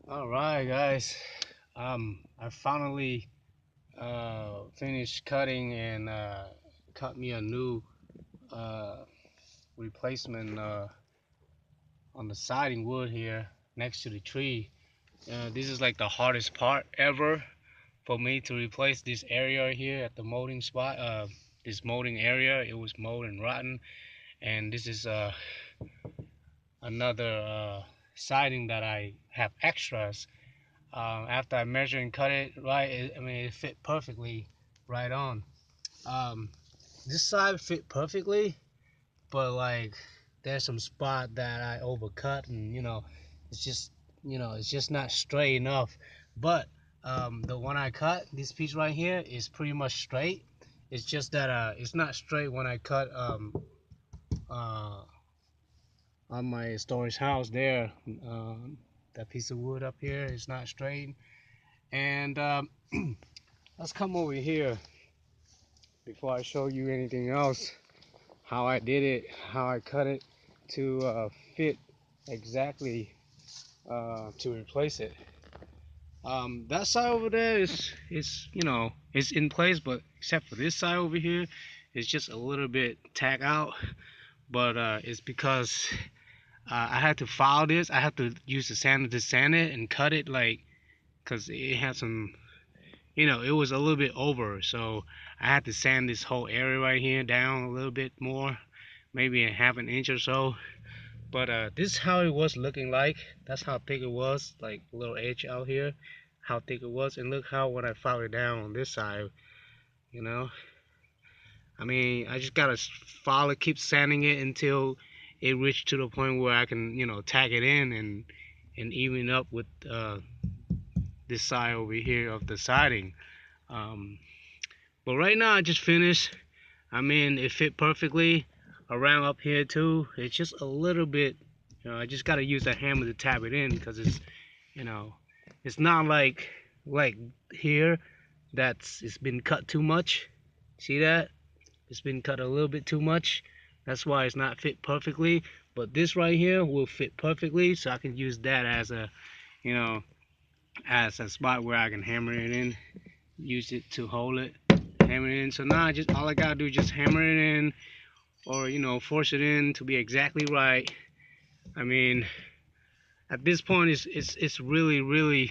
All right, guys. I finally finished cutting and cut me a new uh, replacement on the siding wood here next to the tree. This is like the hardest part ever for me to replace this area here at the molding spot. This molding area, it was mold and rotten, and this is another siding that I have extras. After I measure and cut it right, I mean it fit perfectly right on. Um, this side fit perfectly, but like there's some spot that I overcut, and it's just not straight enough. But the one I cut, this piece right here, is pretty much straight. It's just that it's not straight when I cut uh, on my storage house there. That piece of wood up here is not straight. And let's come over here before I show you anything else. How I did it, how I cut it to fit exactly to replace it. That side over there is it's in place, but except for this side over here, it's just a little bit tack out. But it's because I had to file this. I had to use the sander to sand it and cut it, like, because it had some, it was a little bit over. So I had to sand this whole area right here down a little bit more, maybe a half an inch or so. But this is how it was looking like. That's how thick it was, like a little edge out here, how thick it was. And look how when I filed it down on this side, you know. I mean, I just gotta file it, keep sanding it until it reached to the point where I can, tack it in and even up with this side over here of the siding. Um, but right now I just finished. I mean, it fit perfectly around up here too. It's just a little bit, I just gotta use a hammer to tap it in because you know, it's not like here it's been cut too much. See that? It's been cut a little bit too much. That's why it's not fit perfectly. But this right here will fit perfectly, so I can use that as you know, as a spot where I can hammer it in, use it to hold it, hammer it in. So now all I gotta do is just hammer it in, or force it in to be exactly right. I mean, at this point it's really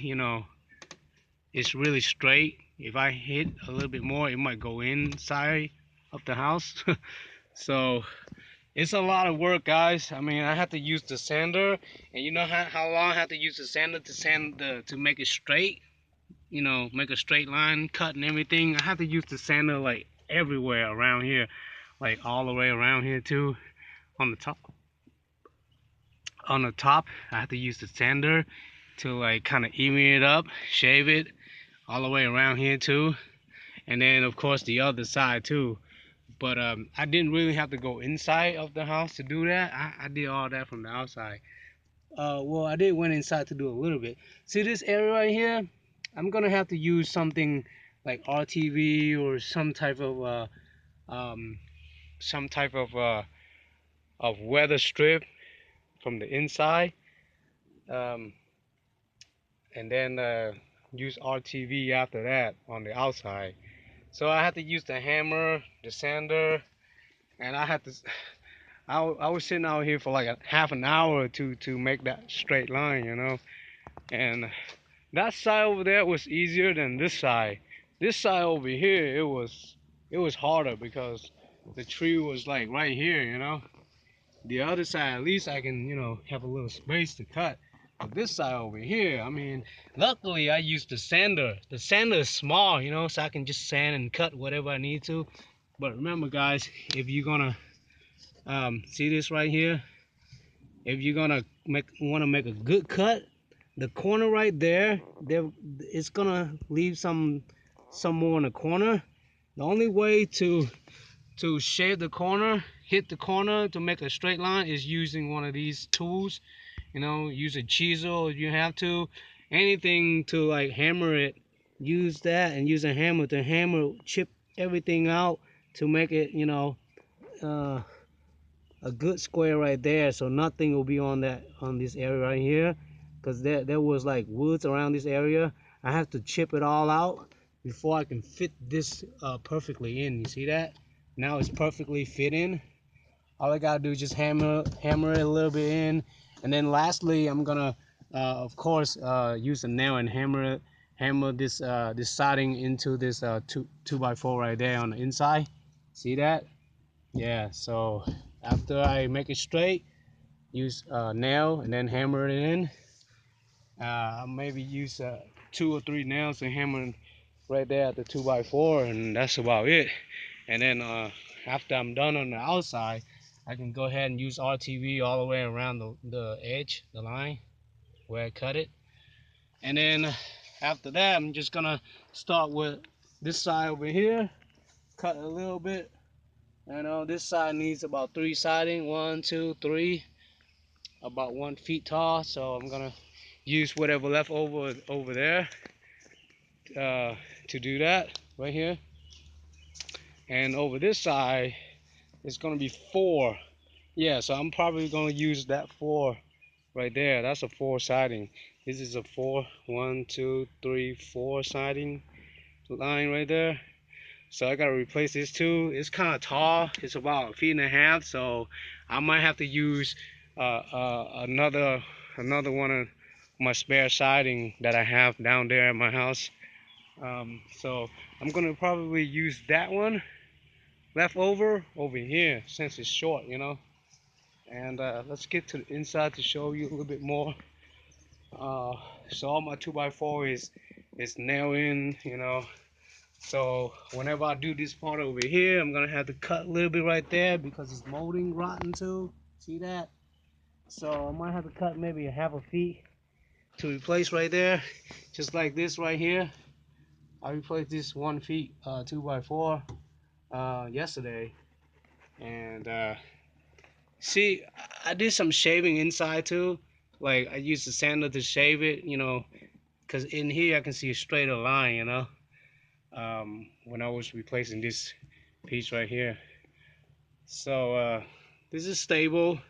it's really straight. If I hit a little bit more, it might go inside of the house. So it's a lot of work, guys. I mean, I have to use the sander, and you know how long I have to use the sander to to make it straight. Make a straight line, cut and everything. I have to use the sander like everywhere around here, like all the way around here too. On the top, I have to use the sander to like kind of even it up, shave it all the way around here too, and then of course the other side too. But I didn't really have to go inside of the house to do that. I did all that from the outside. Well, I did went inside to do a little bit. See this area right here? I'm gonna have to use something like RTV or um, some type of weather strip from the inside, um, and then use RTV after that on the outside. So I had to use the hammer, the sander, and I had to. I was sitting out here for like a half an hour to make that straight line. And that side over there was easier than this side. This side over here, it was harder because the tree was like right here. The other side, at least I can, have a little space to cut. But this side over here, I mean, luckily I used the sander. The sander is small, so I can just sand and cut whatever I need to. But remember, guys, if you're gonna see this right here, if you're gonna want to make a good cut, the corner right there, it's gonna leave some more in the corner. The only way to shave the corner, hit the corner to make a straight line is using one of these tools. Use a chisel if you have to. Anything to like hammer it, use that, and use a hammer to chip everything out to make it, uh, a good square right there, so nothing will be on this area right here. because there was like woods around this area. I have to chip it all out before I can fit this perfectly in. You see that? Now it's perfectly fit in. All I gotta do is just hammer it a little bit in, and then lastly I'm gonna of course use a nail and hammer this siding into this 2x4 right there on the inside. See that? Yeah, so after I make it straight, use a nail and then hammer it in. I'll maybe use 2 or 3 nails and hammer it right there at the 2x4, and that's about it. And then after I'm done on the outside, I can go ahead and use RTV all the way around the edge, the line where I cut it. And then after that, I'm just gonna start with this side over here, cut a little bit. This side needs about 3 siding, 1, 2, 3, about 1 feet tall. So I'm gonna use whatever left over there to do that right here. And over this side, it's gonna be 4. Yeah, so I'm probably gonna use that 4 right there. That's a 4 siding. This is a 4, 1, 2, 3, 4 siding line right there. So I gotta replace this too. It's kind of tall. It's about 1.5 feet. So I might have to use another one of my spare siding that I have down there at my house. So I'm gonna probably use that one left over here since it's short, you know. And let's get to the inside to show you a little bit more. So all my 2x4 is nailed in, you know. So whenever I do this part over here, I'm gonna have to cut a little bit right there because it's molding rotten too. See that? So I might have to cut maybe 1/2 feet to replace right there, just like this right here. I replaced this 1 feet 2x4 yesterday, and see, I did some shaving inside too. Like I used the sander to shave it, you know, because in here I can see a straighter line, you know. When I was replacing this piece right here. So this is stable,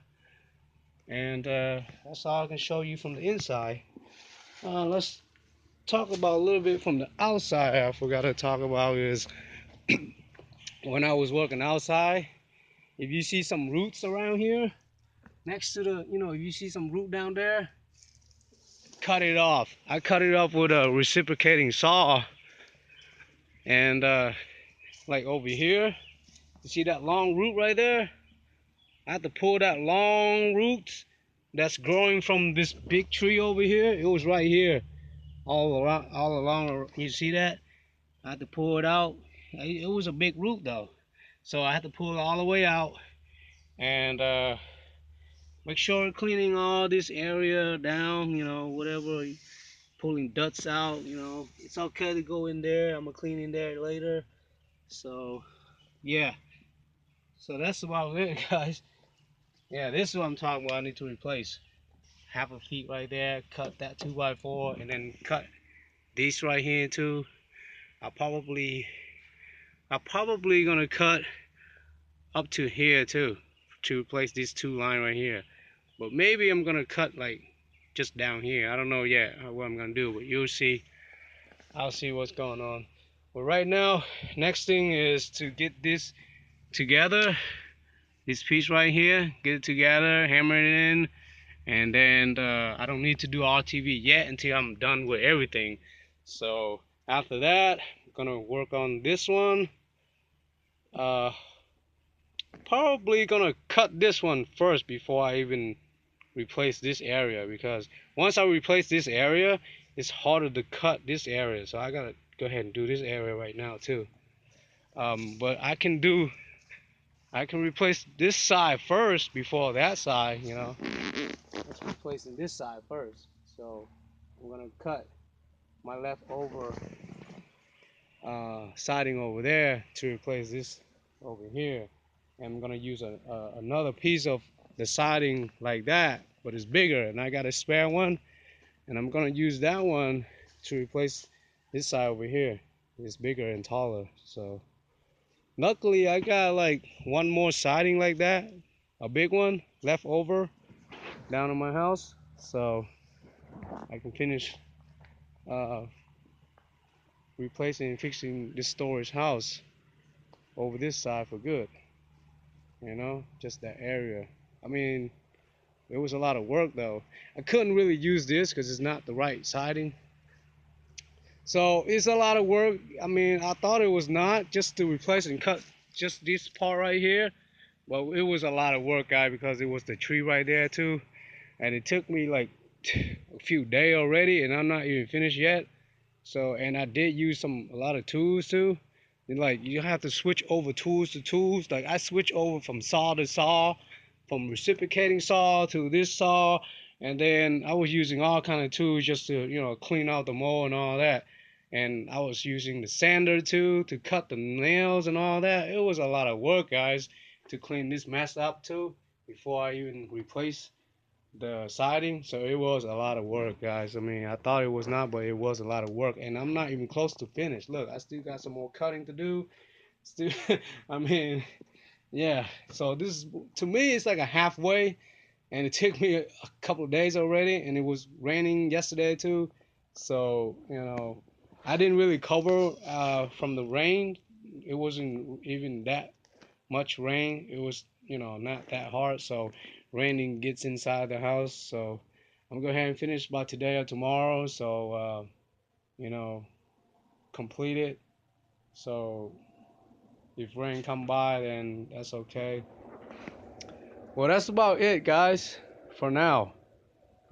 and that's all I can show you from the inside. Let's talk about a little bit from the outside. I forgot to talk about is when I was working outside. If you see some roots around here, next to the, you know, if you see some root down there, cut it off. I cut it off with a reciprocating saw, and like over here, you see that long root right there? I had to pull that long root that's growing from this big tree over here. It was right here, all along. You see that? I had to pull it out. It was a big root though, so I had to pull it all the way out and make sure cleaning all this area down. You know, whatever, pulling ducts out. You know, it's okay to go in there. I'm gonna clean in there later. So yeah, so that's about it, guys. Yeah, this is what I'm talking about. I need to replace 1/2 feet right there, cut that 2x4, and then cut this right here too. I'm probably gonna cut up to here too to replace these 2 line right here. But maybe I'm gonna cut like just down here. I don't know yet what I'm gonna do, but you'll see. I'll see what's going on. But right now, next thing is to get this together. This piece right here, get it together, hammer it in. And then I don't need to do RTV yet until I'm done with everything. So after that, I'm gonna work on this one. Probably gonna cut this one first before I even replace this area, because once I replace this area, it's harder to cut this area. So I gotta go ahead and do this area right now too. But I can replace this side first before that side, you know. Let's replacing this side first. So I'm gonna cut my leftover siding over there to replace this over here. And I'm gonna use another piece of the siding like that, but it's bigger, and I got a spare one, and I'm gonna use that one to replace this side over here. It's bigger and taller. So luckily I got like one more siding like that, a big one left over down in my house. So I can finish uh, replacing and fixing this storage house over this side for good. Just that area. I mean, it was a lot of work though. I couldn't really use this because it's not the right siding. So it's a lot of work. I mean, I thought it was not just to replace and cut just this part right here. But it was a lot of work, guys, because it was the tree right there too. And it took me like a few days already, and I'm not even finished yet. So, and I did use a lot of tools too. And like you have to switch over tools to tools. Like I switch over from saw to saw, from reciprocating saw to this saw, and then I was using all kind of tools just to clean out the mold and all that. And I was using the sander too to cut the nails and all that. It was a lot of work, guys, to clean this mess up too before I even replace the siding. So it was a lot of work, guys. I mean, I thought it was not, but it was a lot of work, and I'm not even close to finished. Look, I still got some more cutting to do. Still, I mean, yeah. So this is, to me, it's like a halfway, and it took me a couple of days already, and it was raining yesterday too. So I didn't really cover from the rain. It wasn't even that much rain. It was, not that hard. So raining gets inside the house. So I'm gonna go ahead and finish by today or tomorrow. So, you know, complete it. So if rain come by, then that's okay. Well, that's about it, guys, for now.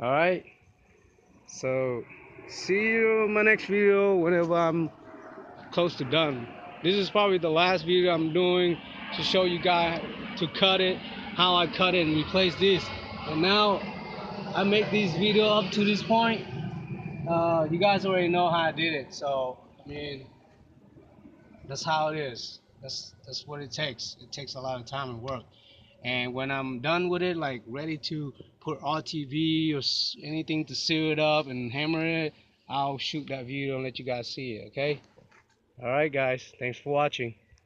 All right. So see you in my next video whenever I'm close to done. This is probably the last video I'm doing to show you guys to cut it, how I cut it and replace this. And now I make this video up to this point. You guys already know how I did it. So I mean, that's how it is. That's what it takes. It takes a lot of time and work. And when I'm done with it, like ready to put RTV or anything to seal it up and hammer it, I'll shoot that video and let you guys see it. Okay. All right, guys. Thanks for watching.